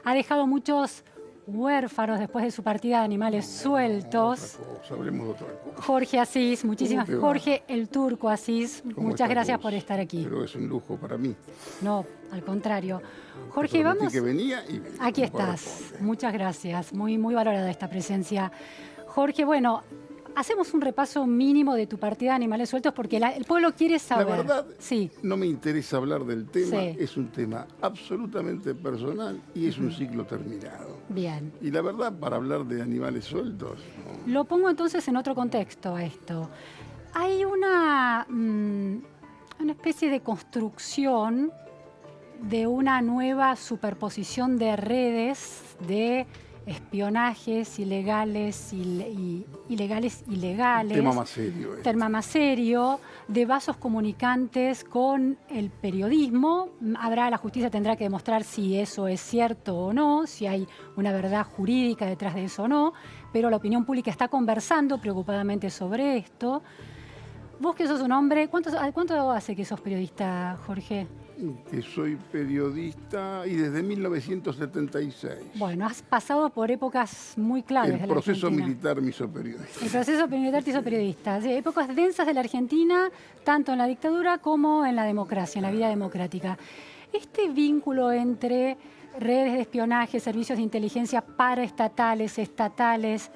Ha dejado muchos huérfanos después de su partida de animales sueltos. Otra cosa, hablemos de otra cosa. Jorge Asís, muchísimas te va? Jorge el Turco Asís, ¿Cómo muchas estás gracias vos? por estar aquí. Pero es un lujo para mí. No, al contrario. Jorge, Te prometí vamos. que venía y vení, Aquí como estás. corresponde. Muchas gracias. Muy, muy valorada esta presencia. Jorge, bueno, hacemos un repaso mínimo de tu partida de animales sueltos porque el pueblo quiere La saber. verdad, Sí. no me interesa hablar del tema. Sí. Es un tema absolutamente personal y es un ciclo terminado. Bien. Y la verdad, para hablar de animales sueltos, no. Lo pongo entonces en otro contexto a esto. Hay una especie de construcción de una nueva superposición de redes de espionajes ilegales, ilegales. Tema más serio. Tema más serio, de vasos comunicantes con el periodismo. La justicia tendrá que demostrar si eso es cierto o no, si hay una verdad jurídica detrás de eso o no, pero la opinión pública está conversando preocupadamente sobre esto. Vos que sos un hombre, ¿cuánto hace que sos periodista, Jorge? Que soy periodista y desde 1976. Bueno, has pasado por épocas muy claves de El la proceso Argentina. militar me hizo periodista. El proceso militar te hizo periodista. Sí, épocas densas de la Argentina, tanto en la dictadura como en la democracia, en la vida democrática. Este vínculo entre redes de espionaje, servicios de inteligencia paraestatales, estatales,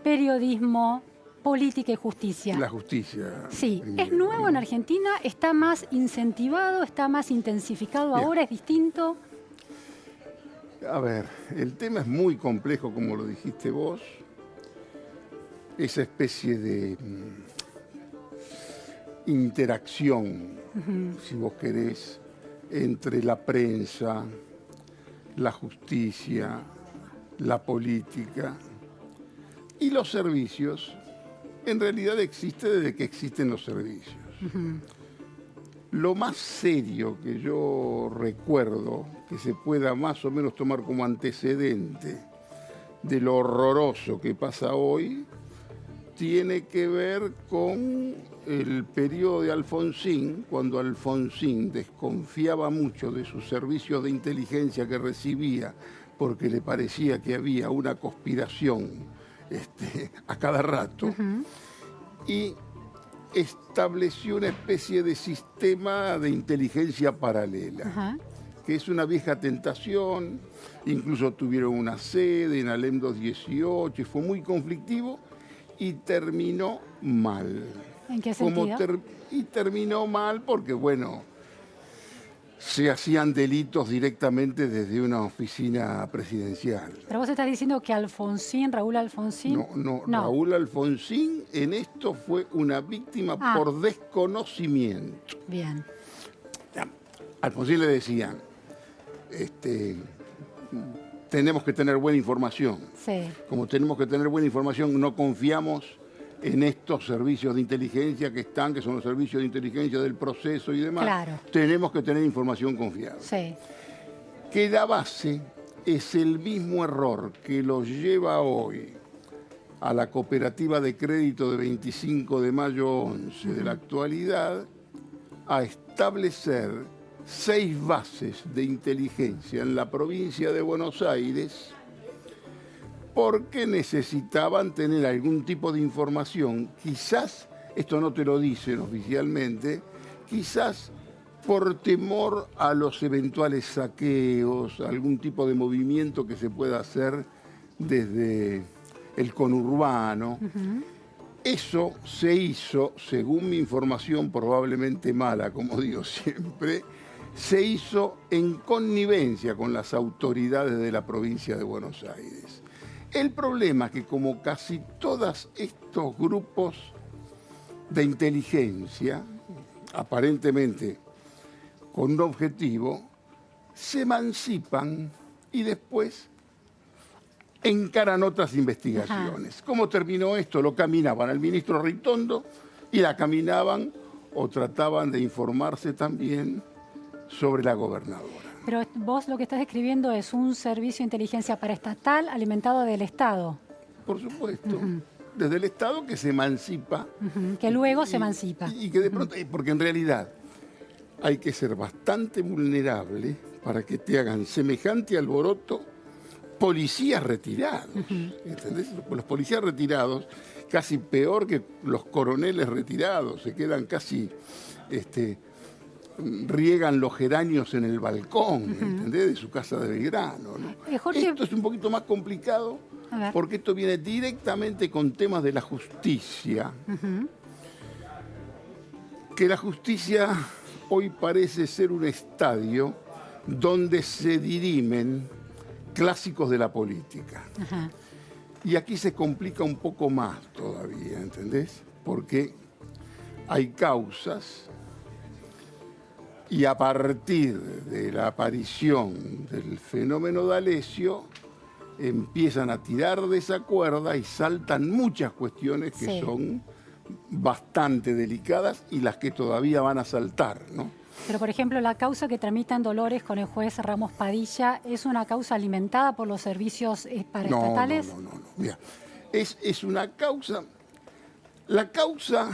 periodismo, política y justicia. La justicia. Sí, primero, ¿es nuevo ¿no? en Argentina? ¿Está más incentivado? ¿Está más intensificado Bien. ahora? ¿Es distinto? A ver, el tema es muy complejo, como lo dijiste vos. Esa especie de interacción, si vos querés, entre la prensa, la justicia, la política y los servicios, en realidad existe desde que existen los servicios. Lo más serio que yo recuerdo, que se pueda más o menos tomar como antecedente de lo horroroso que pasa hoy, tiene que ver con el periodo de Alfonsín, cuando Alfonsín desconfiaba mucho de sus servicios de inteligencia que recibía, porque le parecía que había una conspiración a cada rato, y estableció una especie de sistema de inteligencia paralela, que es una vieja tentación. Incluso tuvieron una sede en Alem 218, fue muy conflictivo y terminó mal. ¿En qué sentido? Terminó mal porque, bueno, se hacían delitos directamente desde una oficina presidencial. Pero vos estás diciendo que Raúl Alfonsín... No, Raúl Alfonsín en esto fue una víctima por desconocimiento. Bien. A Alfonsín le decían, tenemos que tener buena información. Sí. Como tenemos que tener buena información, no confiamos en estos servicios de inteligencia que son los servicios de inteligencia del proceso y demás. Claro. Tenemos que tener información confiable. Sí. Que la base es el mismo error que los lleva hoy a la cooperativa de crédito de 25 de mayo 11 de la actualidad a establecer 6 bases de inteligencia en la provincia de Buenos Aires porque necesitaban tener algún tipo de información, quizás, esto no te lo dicen oficialmente, quizás por temor a los eventuales saqueos, algún tipo de movimiento que se pueda hacer desde el conurbano. Eso se hizo, según mi información probablemente mala, como digo siempre, se hizo en connivencia con las autoridades de la provincia de Buenos Aires. El problema es que como casi todos estos grupos de inteligencia, aparentemente con un objetivo, se emancipan y después encaran otras investigaciones. ¿Cómo terminó esto? Lo caminaban al ministro Ritondo y la caminaban o trataban de informarse también sobre la gobernadora. Pero vos lo que estás describiendo es un servicio de inteligencia paraestatal alimentado del Estado. Por supuesto. Desde el Estado que se emancipa. Que luego se emancipa. Y que de pronto, porque en realidad hay que ser bastante vulnerable para que te hagan semejante alboroto policías retirados, ¿entendés? Los policías retirados, casi peor que los coroneles retirados, se quedan casi, riegan los geranios en el balcón, ¿entendés? De su casa de Belgrano, ¿no? Jorge, esto es un poquito más complicado porque esto viene directamente con temas de la justicia, que la justicia hoy parece ser un estadio donde se dirimen clásicos de la política. Y aquí se complica un poco más todavía, ¿entendés? Porque hay causas y a partir de la aparición del fenómeno D'Alessio empiezan a tirar de esa cuerda y saltan muchas cuestiones que son bastante delicadas y las que todavía van a saltar, ¿no? Pero, por ejemplo, la causa que tramitan Dolores con el juez Ramos Padilla, ¿es una causa alimentada por los servicios paraestatales? No. Mira, es una causa... La causa,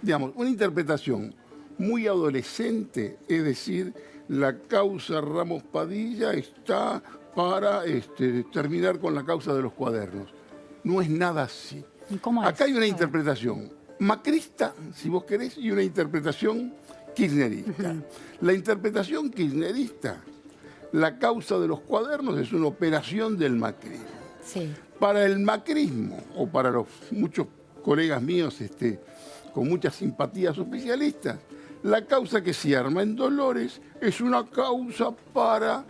digamos, una interpretación muy adolescente, es decir, la causa Ramos Padilla está para terminar con la causa de los cuadernos. No es nada así. ¿Y cómo es? Acá hay una interpretación macrista, si vos querés, y una interpretación kirchnerista. La interpretación kirchnerista, la causa de los cuadernos es una operación del macrismo. Sí. Para el macrismo, o para los muchos colegas míos con muchas simpatías oficialistas, la causa que se arma en Dolores es una causa para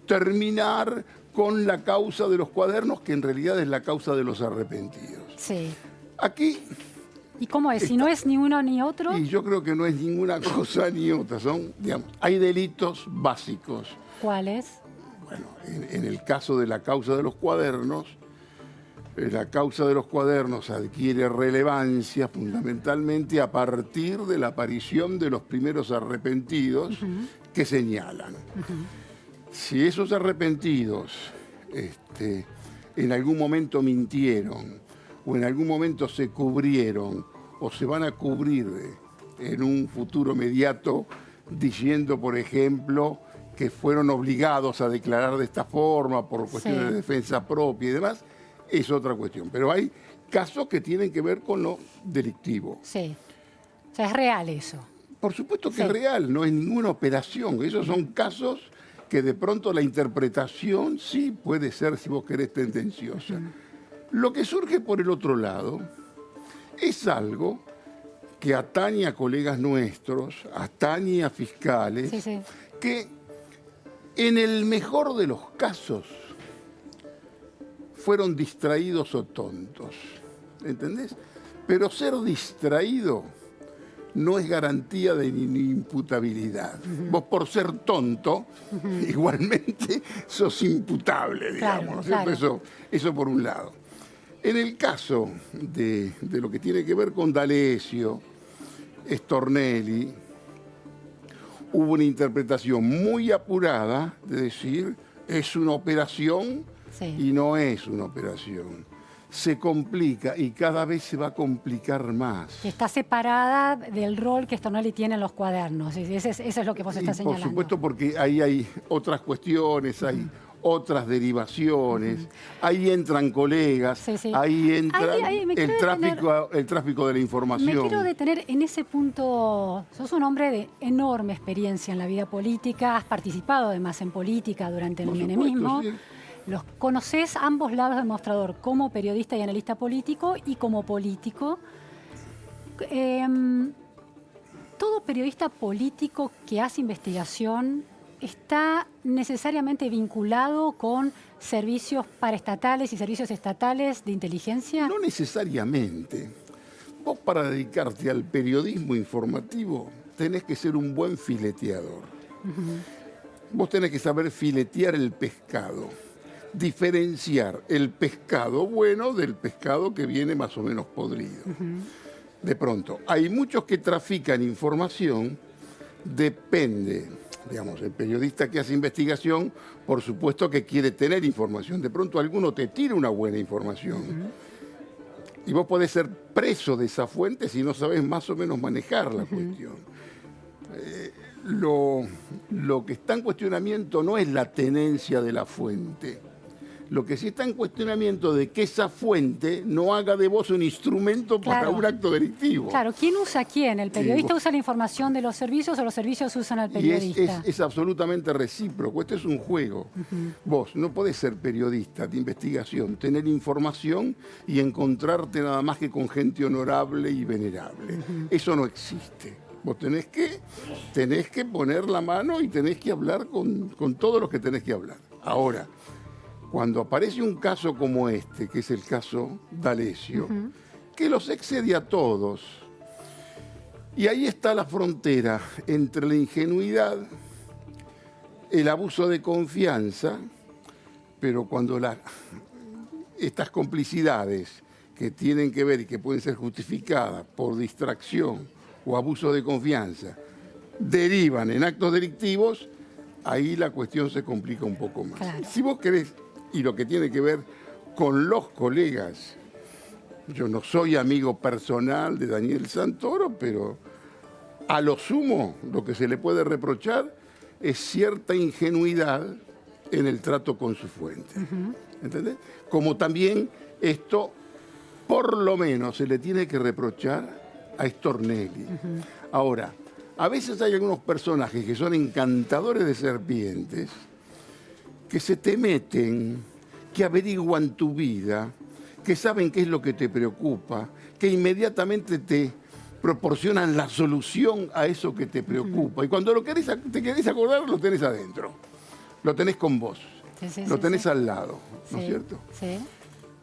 terminar con la causa de los cuadernos, que en realidad es la causa de los arrepentidos. Sí. Aquí... ¿Y cómo es? ¿Si no es ni uno ni otro? Y yo creo que no es ninguna cosa ni otra. Hay delitos básicos. ¿Cuáles? Bueno, en el caso de la causa de los cuadernos, la causa de los cuadernos adquiere relevancia fundamentalmente a partir de la aparición de los primeros arrepentidos que señalan. Si esos arrepentidos en algún momento mintieron o en algún momento se cubrieron o se van a cubrir en un futuro inmediato diciendo, por ejemplo, que fueron obligados a declarar de esta forma por cuestiones de defensa propia y demás, es otra cuestión. Pero hay casos que tienen que ver con lo delictivo. Sí. O sea, es real eso. Por supuesto que es real, no es ninguna operación. Esos son casos que de pronto la interpretación sí puede ser, si vos querés, tendenciosa. Lo que surge por el otro lado es algo que atañe a colegas nuestros, atañe a fiscales, que en el mejor de los casos fueron distraídos o tontos, ¿entendés? Pero ser distraído no es garantía de imputabilidad. Vos por ser tonto, igualmente sos imputable, digamos, ¿no es cierto? Eso por un lado. En el caso de lo que tiene que ver con D'Alessio, Stornelli, hubo una interpretación muy apurada de decir es una operación y no es una operación. Se complica y cada vez se va a complicar más. Está separada del rol que Stornelli tiene en los cuadernos. Eso es lo que vos estás señalando. Por supuesto, porque ahí hay otras cuestiones, hay otras derivaciones, ahí entran colegas, ahí entra el tráfico de la información. Me quiero detener en ese punto. Sos un hombre de enorme experiencia en la vida política, has participado además en política durante el menemismo. Los conocés ambos lados del mostrador, como periodista y analista político y como político. Todo periodista político que hace investigación está necesariamente vinculado con servicios paraestatales y servicios estatales de inteligencia. No necesariamente. Vos, para dedicarte al periodismo informativo, tenés que ser un buen fileteador. Vos tenés que saber filetear el pescado, diferenciar el pescado bueno del pescado que viene más o menos podrido. De pronto, hay muchos que trafican información, depende, digamos, el periodista que hace investigación, por supuesto que quiere tener información. De pronto alguno te tira una buena información y vos podés ser preso de esa fuente si no sabés más o menos manejar la cuestión. lo que está en cuestionamiento no es la tenencia de la fuente. Lo que sí está en cuestionamiento de que esa fuente no haga de vos un instrumento para un acto delictivo. Claro, ¿quién usa a quién? ¿El periodista usa la información de los servicios o los servicios usan al periodista? Y es absolutamente recíproco. Esto es un juego. Vos no podés ser periodista de investigación, tener información y encontrarte nada más que con gente honorable y venerable. Eso no existe. Vos tenés que poner la mano y tenés que hablar con todos los que tenés que hablar. Ahora, cuando aparece un caso como este, que es el caso D'Alessio, que los excede a todos, y ahí está la frontera entre la ingenuidad, el abuso de confianza, pero cuando estas complicidades que tienen que ver y que pueden ser justificadas por distracción o abuso de confianza derivan en actos delictivos, ahí la cuestión se complica un poco más. Claro. Si vos querés, y lo que tiene que ver con los colegas, yo no soy amigo personal de Daniel Santoro, pero a lo sumo lo que se le puede reprochar es cierta ingenuidad en el trato con su fuente. ¿Entendés? Como también esto, por lo menos, se le tiene que reprochar a Stornelli. Ahora, a veces hay algunos personajes que son encantadores de serpientes, que se te meten, que averiguan tu vida, que saben qué es lo que te preocupa, que inmediatamente te proporcionan la solución a eso que te preocupa. Y cuando te querés acordar, lo tenés adentro. Lo tenés con vos. Lo tenés al lado, ¿no es cierto? Sí.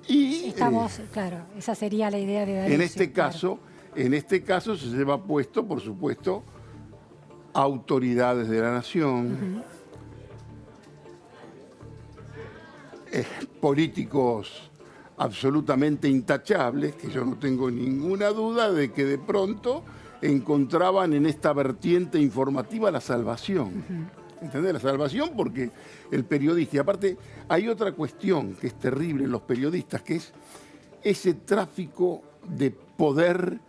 Y estamos, claro, esa sería la idea de D'Alessio. En este caso se lleva puesto, por supuesto, autoridades de la nación, políticos absolutamente intachables, que yo no tengo ninguna duda de que de pronto encontraban en esta vertiente informativa la salvación. ¿Entendés? La salvación porque el periodista, y aparte hay otra cuestión que es terrible en los periodistas, que es ese tráfico de poder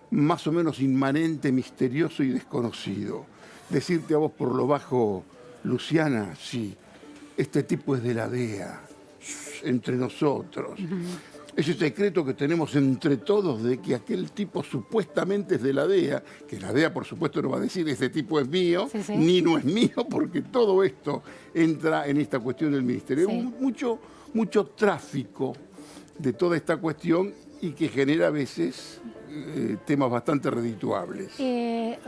más o menos inmanente, misterioso y desconocido. Decirte a vos por lo bajo, Luciana, sí, este tipo es de la DEA, entre nosotros. Ese secreto que tenemos entre todos de que aquel tipo supuestamente es de la DEA, que la DEA por supuesto no va a decir ese tipo es mío, ni no es mío, porque todo esto entra en esta cuestión del ministerio. Hay mucho tráfico de toda esta cuestión y que genera a veces temas bastante redituables.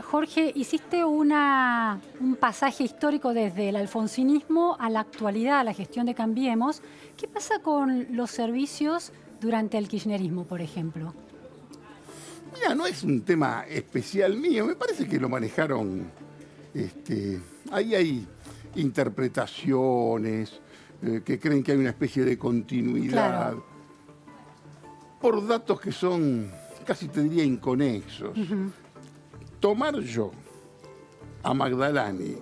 Jorge, hiciste un pasaje histórico desde el alfonsinismo a la actualidad, a la gestión de Cambiemos. ¿Qué pasa con los servicios durante el kirchnerismo, por ejemplo? Mira, no es un tema especial mío, me parece que lo manejaron, ahí hay interpretaciones que creen que hay una especie de continuidad, por datos que son, casi te diría, inconexos. Tomar yo a Magdalani,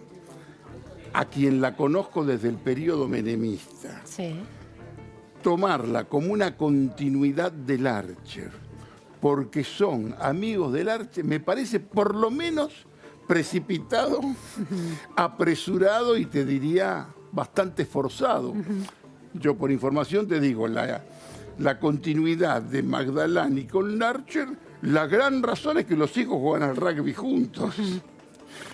a quien la conozco desde el periodo menemista, tomarla como una continuidad del Archer, porque son amigos del Archer, me parece por lo menos precipitado, apresurado y te diría bastante forzado. Yo por información te digo, la continuidad de Magdalani con Archer, la gran razón es que los hijos juegan al rugby juntos.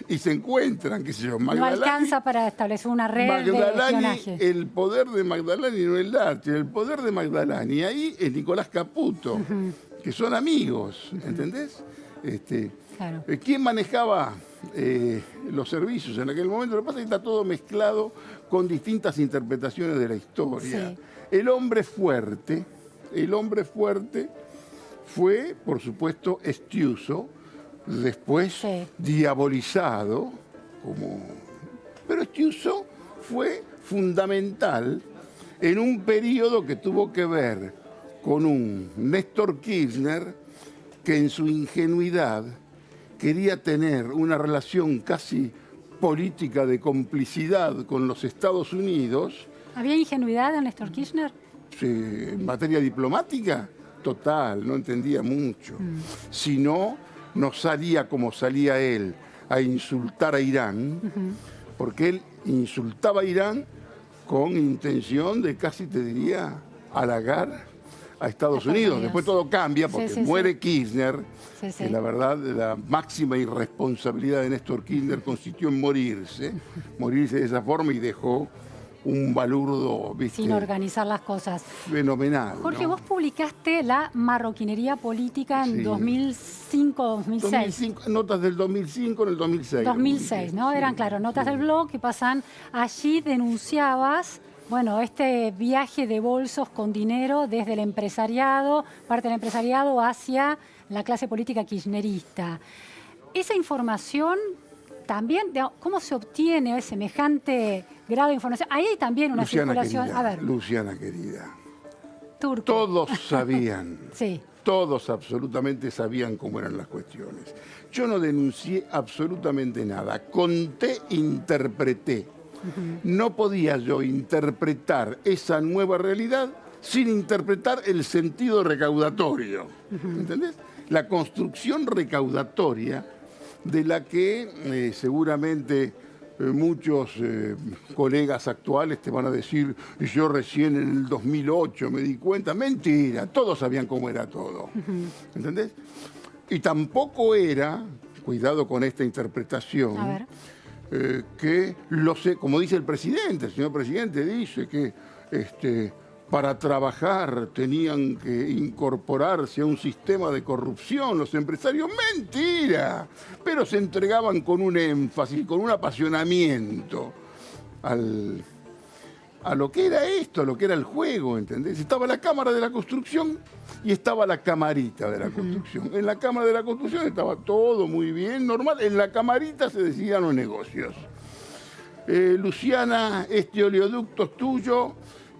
Y se encuentran, qué sé yo, Magdalani, no alcanza para establecer una red de espionaje. El poder de Magdalani no es el Archer, el poder de Magdalani ahí es Nicolás Caputo, que son amigos, ¿entendés? Claro. ¿Quién manejaba los servicios en aquel momento? Lo que pasa es que está todo mezclado con distintas interpretaciones de la historia. El hombre fuerte fue, por supuesto, Estiuso, después diabolizado, pero Estiuso fue fundamental en un periodo que tuvo que ver con un Néstor Kirchner que en su ingenuidad quería tener una relación casi política de complicidad con los Estados Unidos. ¿Había ingenuidad en Néstor Kirchner? En materia diplomática, total, no entendía mucho. Si no, no salía como salía él, a insultar a Irán, porque él insultaba a Irán con intención de, casi te diría, halagar a Estados Unidos. Después todo cambia porque muere Kirchner. Que la verdad, la máxima irresponsabilidad de Néstor Kirchner consistió en morirse de esa forma, y dejó un balurdo, ¿viste? Sin organizar las cosas. Fenomenal. Jorge, ¿no? vos publicaste La marroquinería política en 2005-2006. Notas del 2005 en el 2006. 2006, ¿no? Eran, claro, notas del blog que pasan. Allí denunciabas, bueno, este viaje de bolsos con dinero desde el empresariado, parte del empresariado, hacia la clase política kirchnerista. Esa información también, ¿cómo se obtiene semejante grado de información? Ahí hay también una circulación. Querida, a ver. Luciana, querida. Turco. Todos sabían. Sí. Todos absolutamente sabían cómo eran las cuestiones. Yo no denuncié absolutamente nada. Conté, interpreté. No podía yo interpretar esa nueva realidad sin interpretar el sentido recaudatorio. ¿Entendés? La construcción recaudatoria de la que seguramente muchos colegas actuales te van a decir: yo recién en el 2008 me di cuenta. Mentira, todos sabían cómo era todo. ¿Entendés? Y tampoco era, cuidado con esta interpretación, que como dice el señor presidente dice que para trabajar tenían que incorporarse a un sistema de corrupción los empresarios. ¡Mentira! Pero se entregaban con un énfasis, con un apasionamiento a lo que era esto, a lo que era el juego, ¿entendés? Estaba la Cámara de la Construcción y estaba la camarita de la construcción. En la Cámara de la Construcción estaba todo muy bien, normal. En la camarita se decidían los negocios. Luciana, este oleoducto es tuyo.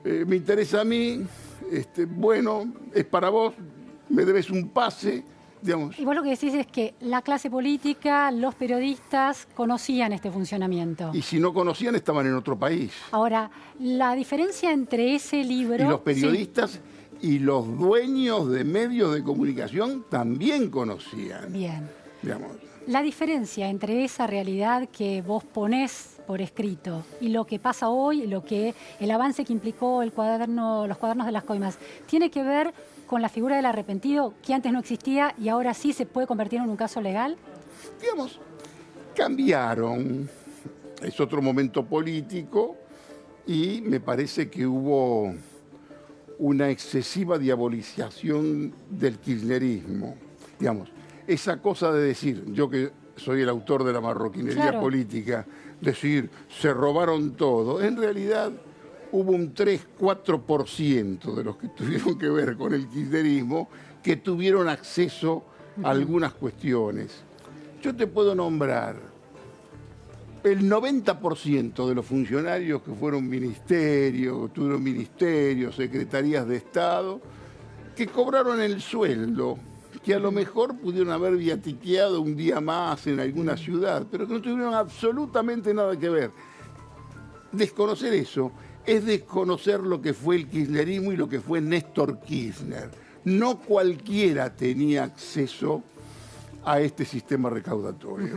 Me interesa a mí, bueno, es para vos, me debes un pase, digamos. Y vos lo que decís es que la clase política, los periodistas conocían este funcionamiento. Y si no conocían, estaban en otro país. Ahora, la diferencia entre ese libro... Y los periodistas y los dueños de medios de comunicación también conocían. Bien. Digamos. La diferencia entre esa realidad que vos ponés por escrito y lo que pasa hoy, el avance que implicó los cuadernos de las coimas, ¿tiene que ver con la figura del arrepentido que antes no existía y ahora sí se puede convertir en un caso legal? Digamos, cambiaron. Es otro momento político y me parece que hubo una excesiva diabolización del kirchnerismo. Digamos, esa cosa de decir, yo que soy el autor de La marroquinería política, decir, se robaron todo. En realidad hubo un 3-4% de los que tuvieron que ver con el kirchnerismo que tuvieron acceso a algunas cuestiones. Yo te puedo nombrar el 90% de los funcionarios que fueron tuvieron ministerios, secretarías de Estado, que cobraron el sueldo, que a lo mejor pudieron haber viatiqueado un día más en alguna ciudad, pero que no tuvieron absolutamente nada que ver. Desconocer eso es desconocer lo que fue el kirchnerismo y lo que fue Néstor Kirchner. No cualquiera tenía acceso a este sistema recaudatorio.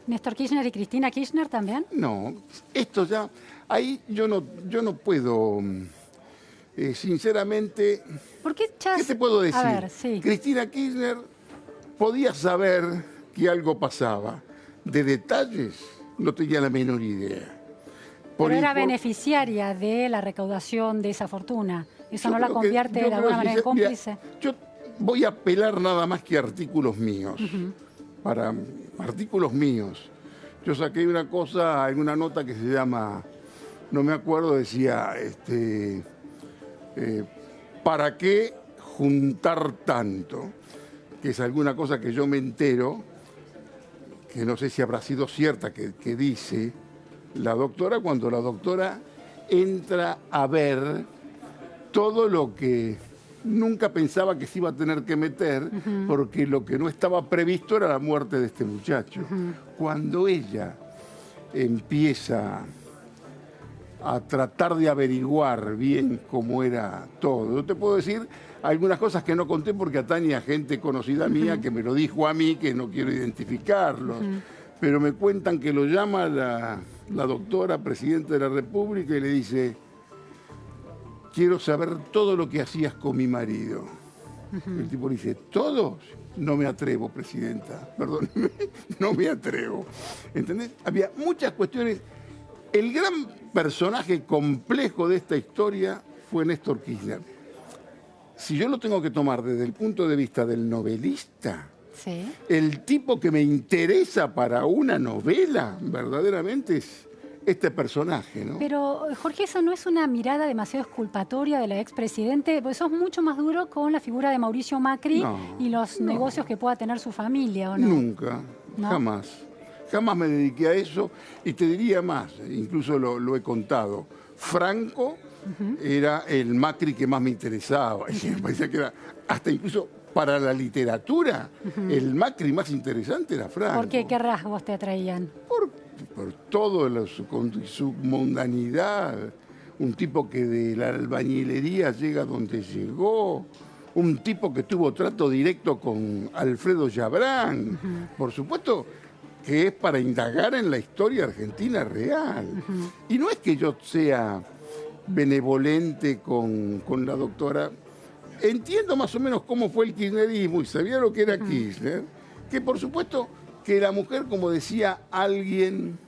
¿Néstor Kirchner y Cristina Kirchner también? No, esto ya, ahí yo no puedo... sinceramente, ¿Por qué te puedo decir? A ver, sí. Cristina Kirchner podía saber que algo pasaba. De detalles no tenía la menor idea. Pero era beneficiaria de la recaudación de esa fortuna. ¿Eso no la convierte de alguna manera en cómplice? Mira, yo voy a apelar nada más que a artículos míos. Para artículos míos. Yo saqué una cosa en una nota que se llama, no me acuerdo, decía... ¿para qué juntar tanto? Que es alguna cosa que yo me entero, que no sé si habrá sido cierta, que dice la doctora, cuando la doctora entra a ver todo lo que nunca pensaba que se iba a tener que meter, porque lo que no estaba previsto era la muerte de este muchacho. Cuando ella empieza a tratar de averiguar bien cómo era todo. Yo te puedo decir algunas cosas que no conté porque atañe a gente conocida mía que me lo dijo a mí, que no quiero identificarlos. pero me cuentan que lo llama la doctora presidenta de la República y le dice: quiero saber todo lo que hacías con mi marido. El tipo le dice: ¿todo? No me atrevo, presidenta. Perdóneme, no me atrevo. ¿Entendés? Había muchas cuestiones. El gran personaje complejo de esta historia fue Néstor Kirchner. Si yo lo tengo que tomar desde el punto de vista del novelista, Sí. el tipo que me interesa para una novela verdaderamente es este personaje, ¿no? Pero, Jorge, ¿eso no es una mirada demasiado exculpatoria de la expresidente? Porque sos mucho más duro con la figura de Mauricio Macri y los negocios que pueda tener su familia, ¿o no? Nunca, ¿No? jamás. Jamás me dediqué a eso y te diría más, incluso lo he contado. Franco era el Macri que más me interesaba. Y me parecía que era, hasta incluso para la literatura, el Macri más interesante era Franco. ¿Por qué? ¿Qué rasgos te atraían? Por todo su mundanidad, un tipo que de la albañilería llega donde llegó, un tipo que tuvo trato directo con Alfredo Yabrán, por supuesto que es para indagar en la historia argentina real. Y no es que yo sea benevolente con la doctora, entiendo más o menos cómo fue el kirchnerismo y sabía lo que era Kirchner, que por supuesto que la mujer, como decía alguien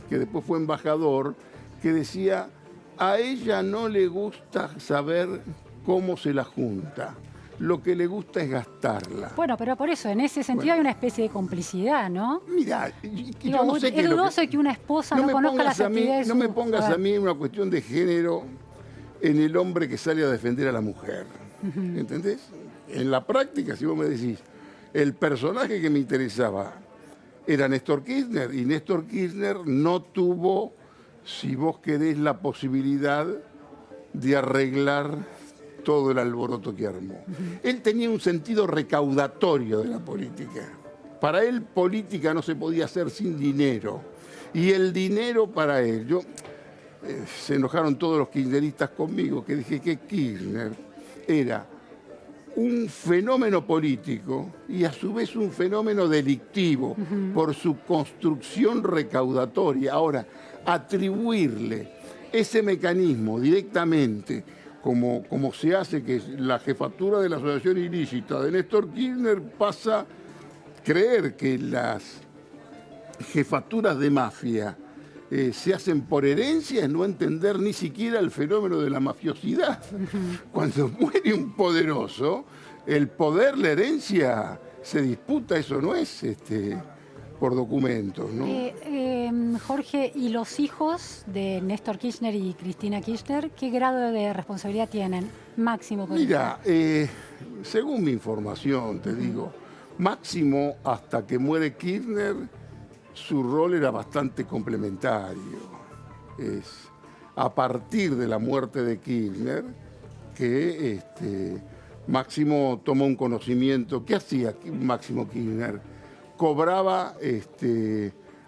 que después fue embajador, que decía: a ella no le gusta saber cómo se la junta, lo que le gusta es gastarla. Bueno, pero por eso, en ese sentido hay una especie de complicidad, ¿no? Mira, Digo, no sé qué es lo dudoso que una esposa no conozca las actividades. No me pongas a mí una cuestión de género en el hombre que sale a defender a la mujer. ¿Entendés? En la práctica, si vos me decís, el personaje que me interesaba era Néstor Kirchner, y Néstor Kirchner no tuvo, si vos querés, la posibilidad de arreglar todo el alboroto que armó. Él tenía un sentido recaudatorio de la política. Para él, política no se podía hacer sin dinero. Y el dinero para él, se enojaron todos los kirchneristas conmigo, que dije que Kirchner era un fenómeno político y a su vez un fenómeno delictivo por su construcción recaudatoria. Ahora, atribuirle ese mecanismo directamente, como se hace que la jefatura de la asociación ilícita de Néstor Kirchner pasa a creer que las jefaturas de mafia se hacen por herencia, es no entender ni siquiera el fenómeno de la mafiosidad. Cuando muere un poderoso, el poder, la herencia, se disputa, eso no es por documentos, ¿no? Jorge, ¿y los hijos de Néstor Kirchner y Cristina Kirchner, qué grado de responsabilidad tienen? Máximo. Mira, según mi información, te digo, Máximo, hasta que muere Kirchner, su rol era bastante complementario. Es a partir de la muerte de Kirchner que Máximo tomó un conocimiento. ¿Qué hacía Máximo Kirchner? Cobraba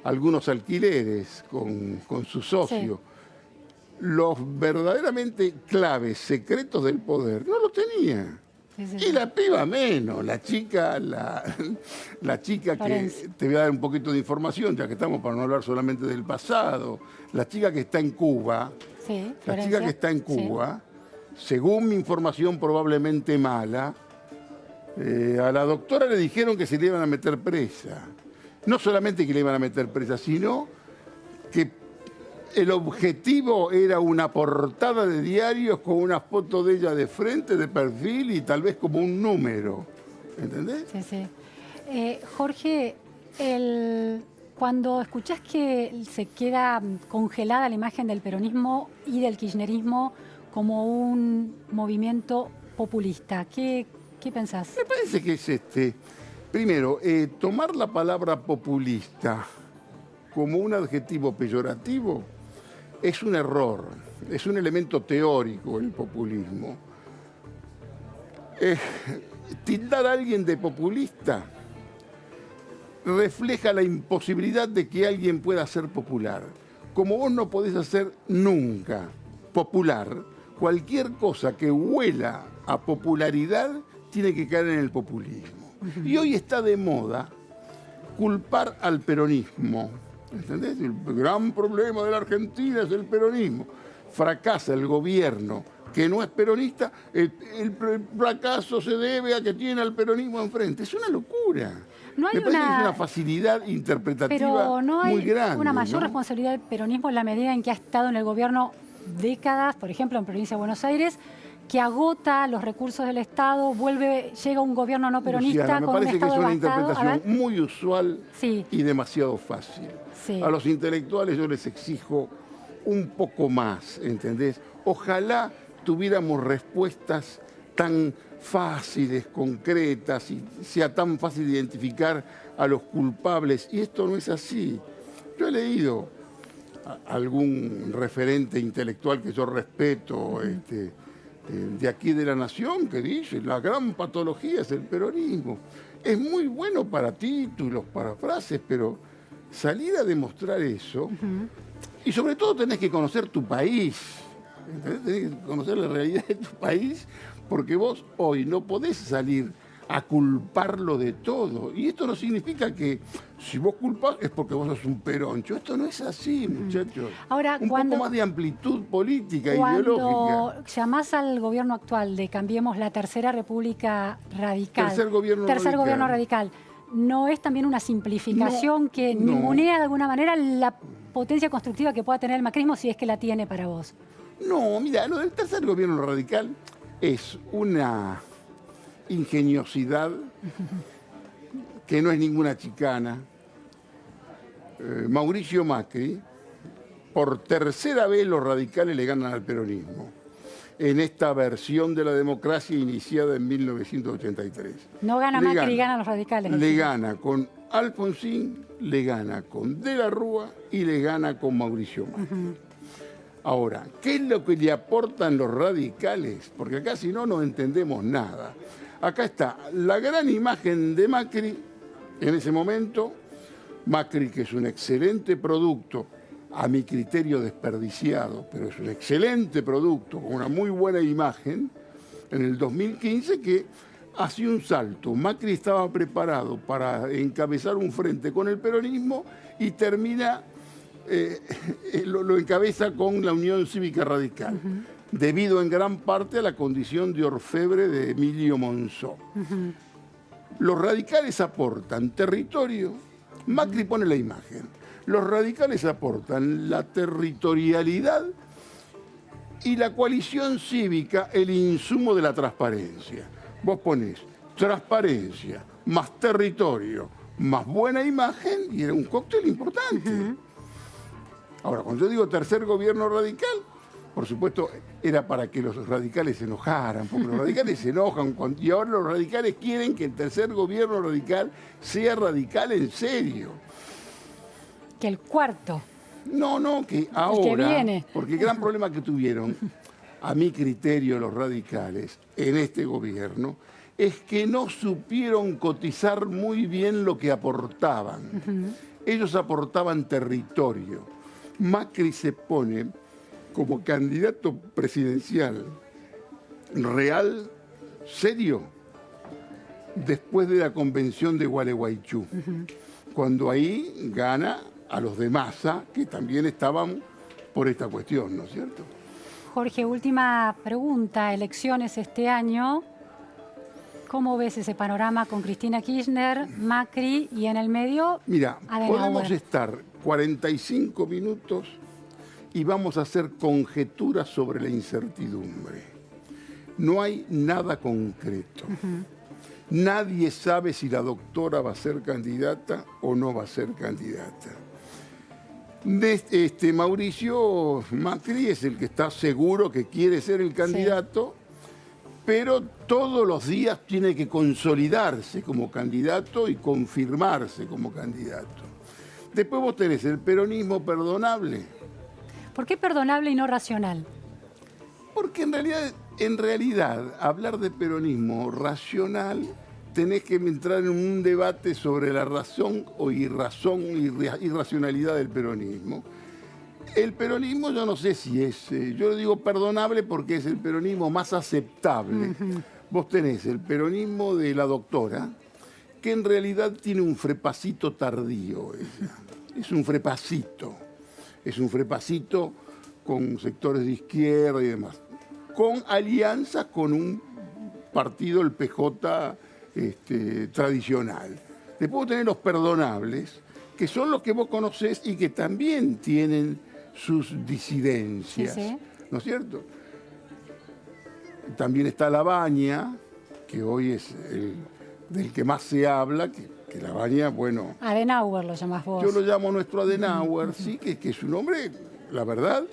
algunos alquileres con su socio. Sí. Los verdaderamente claves, secretos del poder, no lo tenía. Y la piba menos, la chica que, te voy a dar un poquito de información, ya que estamos para no hablar solamente del pasado, la chica que está en Cuba, según mi información probablemente mala, a la doctora le dijeron que se le iban a meter presa. No solamente que le iban a meter presa, sino que el objetivo era una portada de diarios con una foto de ella de frente, de perfil y tal vez como un número. ¿Entendés? Sí, sí. Jorge, cuando escuchás que se queda congelada la imagen del peronismo y del kirchnerismo como un movimiento populista, ¿qué pensás? Me parece que es primero, tomar la palabra populista como un adjetivo peyorativo es un error, es un elemento teórico el populismo. Tildar a alguien de populista refleja la imposibilidad de que alguien pueda ser popular. Como vos no podés hacer nunca popular, cualquier cosa que huela a popularidad tiene que caer en el populismo. Y hoy está de moda culpar al peronismo. ¿Entendés? El gran problema de la Argentina es el peronismo. Fracasa el gobierno que no es peronista, el fracaso se debe a que tiene al peronismo enfrente. Es una locura. No hay Me parece que es una facilidad interpretativa pero no hay muy grande. una mayor ¿no? responsabilidad del peronismo en la medida en que ha estado en el gobierno décadas, por ejemplo, en provincia de Buenos Aires, que agota los recursos del Estado, llega un gobierno no peronista Luciana, me con un parece que Estado es una devastado. interpretación muy usual Sí. y demasiado fácil. Sí. A los intelectuales yo les exijo un poco más, ¿entendés? Ojalá tuviéramos respuestas tan fáciles, concretas, y sea tan fácil identificar a los culpables. Y esto no es así. Yo he leído a algún referente intelectual que yo respeto, de aquí de la Nación, que dice, la gran patología es el peronismo. Es muy bueno para títulos, para frases, pero salir a demostrar eso, y sobre todo tenés que conocer tu país, ¿entendés? Tenés que conocer la realidad de tu país, porque vos hoy no podés salir a culparlo de todo. Y esto no significa que si vos culpás es porque vos sos un peroncho. Esto no es así, muchachos. Ahora, un poco más de amplitud política, ideológica. Cuando llamás al gobierno actual de Cambiemos la Tercera República Radical, Tercer gobierno radical. ¿no es también una simplificación que ningunea de alguna manera la potencia constructiva que pueda tener el macrismo, si es que la tiene para vos? No, mira, lo del tercer gobierno radical es una ingeniosidad que no es ninguna chicana. Mauricio Macri, por tercera vez los radicales le ganan al peronismo en esta versión de la democracia iniciada en 1983. No gana Macri, ganan los radicales. Le gana con Alfonsín, le gana con De la Rúa y le gana con Mauricio Macri. Ahora, ¿qué es lo que le aportan los radicales? Porque acá si no, no entendemos nada. Acá está la gran imagen de Macri en ese momento. Macri, que es un excelente producto, a mi criterio desperdiciado, pero es un excelente producto, con una muy buena imagen, en el 2015, que hacía un salto. Macri estaba preparado para encabezar un frente con el peronismo y termina, lo encabeza con la Unión Cívica Radical, debido en gran parte a la condición de orfebre de Emilio Monzó. Los radicales aportan territorio, Macri pone la imagen. Los radicales aportan la territorialidad y la coalición cívica, el insumo de la transparencia. Vos ponés transparencia, más territorio, más buena imagen, y era un cóctel importante. Ahora, cuando yo digo tercer gobierno radical, por supuesto, era para que los radicales se enojaran, porque los radicales se enojan, y ahora los radicales quieren que el tercer gobierno radical sea radical en serio. Que el cuarto. No, que ahora, que viene. Porque el gran problema que tuvieron, a mi criterio, los radicales en este gobierno, es que no supieron cotizar muy bien lo que aportaban. Ellos aportaban territorio. Macri se pone como candidato presidencial real, serio, después de la convención de Gualeguaychú, cuando ahí gana a los de Massa, que también estaban por esta cuestión, ¿no es cierto? Jorge, última pregunta. Elecciones este año. ¿Cómo ves ese panorama con Cristina Kirchner, Macri y en el medio? Mira, Adenauer? podemos estar 45 minutos y vamos a hacer conjeturas sobre la incertidumbre. No hay nada concreto. Nadie sabe si la doctora va a ser candidata o no va a ser candidata. Mauricio Macri es el que está seguro que quiere ser el candidato, pero todos los días tiene que consolidarse como candidato y confirmarse como candidato. Después vos tenés el peronismo perdonable. ¿Por qué perdonable y no racional? Porque en realidad, hablar de peronismo racional, tenés que entrar en un debate sobre la razón o irracionalidad del peronismo. El peronismo yo no sé si es, yo digo perdonable porque es el peronismo más aceptable. Vos tenés el peronismo de la doctora, que en realidad tiene un frepacito tardío ella. Es un frepacito. Es un frepacito con sectores de izquierda y demás. Con alianzas con un partido, el PJ, tradicional. Después tener los perdonables, que son los que vos conocés y que también tienen sus disidencias. Sí, sí. ¿No es cierto? También está Labaña, que hoy es el del que más se habla, que Labaña, bueno... Adenauer lo llamás vos. Yo lo llamo nuestro Adenauer, sí, que su nombre, la verdad,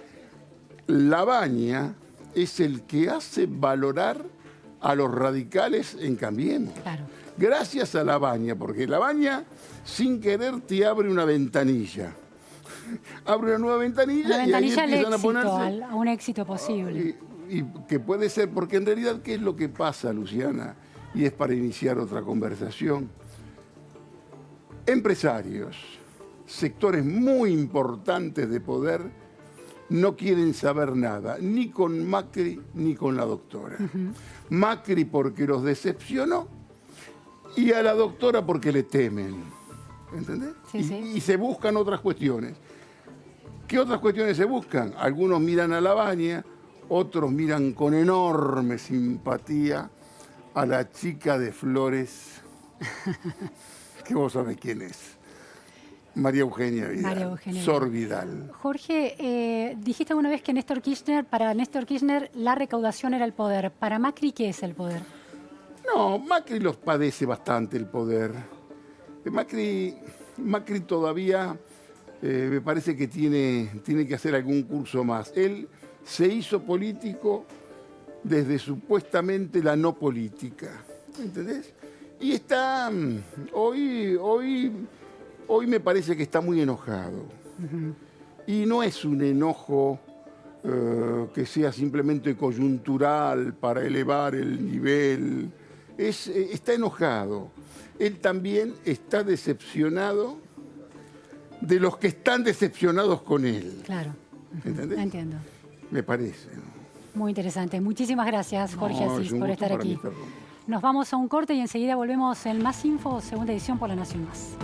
Labaña es el que hace valorar a los radicales en Cambiemos. Claro. Gracias a Labaña, porque Labaña, sin querer, te abre una ventanilla. Abre una nueva ventanilla, Una ventanilla y ahí empiezan al éxito, a ponerse... a un éxito posible. Y que puede ser, porque en realidad, ¿qué es lo que pasa, Luciana? Y es para iniciar otra conversación. Empresarios, sectores muy importantes de poder, no quieren saber nada, ni con Macri ni con la doctora. Macri porque los decepcionó y a la doctora porque le temen. ¿Entendés? Sí, sí. Y se buscan otras cuestiones. ¿Qué otras cuestiones se buscan? Algunos miran a Labaña, otros miran con enorme simpatía a la chica de Flores, que vos sabés quién es. María Eugenia Vidal. María Eugenia Sor Vidal. Jorge, dijiste alguna vez que para Néstor Kirchner la recaudación era el poder. ¿Para Macri qué es el poder? No, Macri los padece bastante el poder. Macri todavía me parece que tiene que hacer algún curso más. Él se hizo político desde supuestamente la no política, ¿entendés? Y está, hoy me parece que está muy enojado. Y no es un enojo que sea simplemente coyuntural para elevar el nivel. Está enojado. Él también está decepcionado de los que están decepcionados con él. Claro. ¿Entendés? Entiendo. Me parece. Muy interesante. Muchísimas gracias, Jorge Asís, es un por gusto estar para aquí. mí, Fernando. Nos vamos a un corte y enseguida volvemos en Más Info, segunda edición por La Nación Más.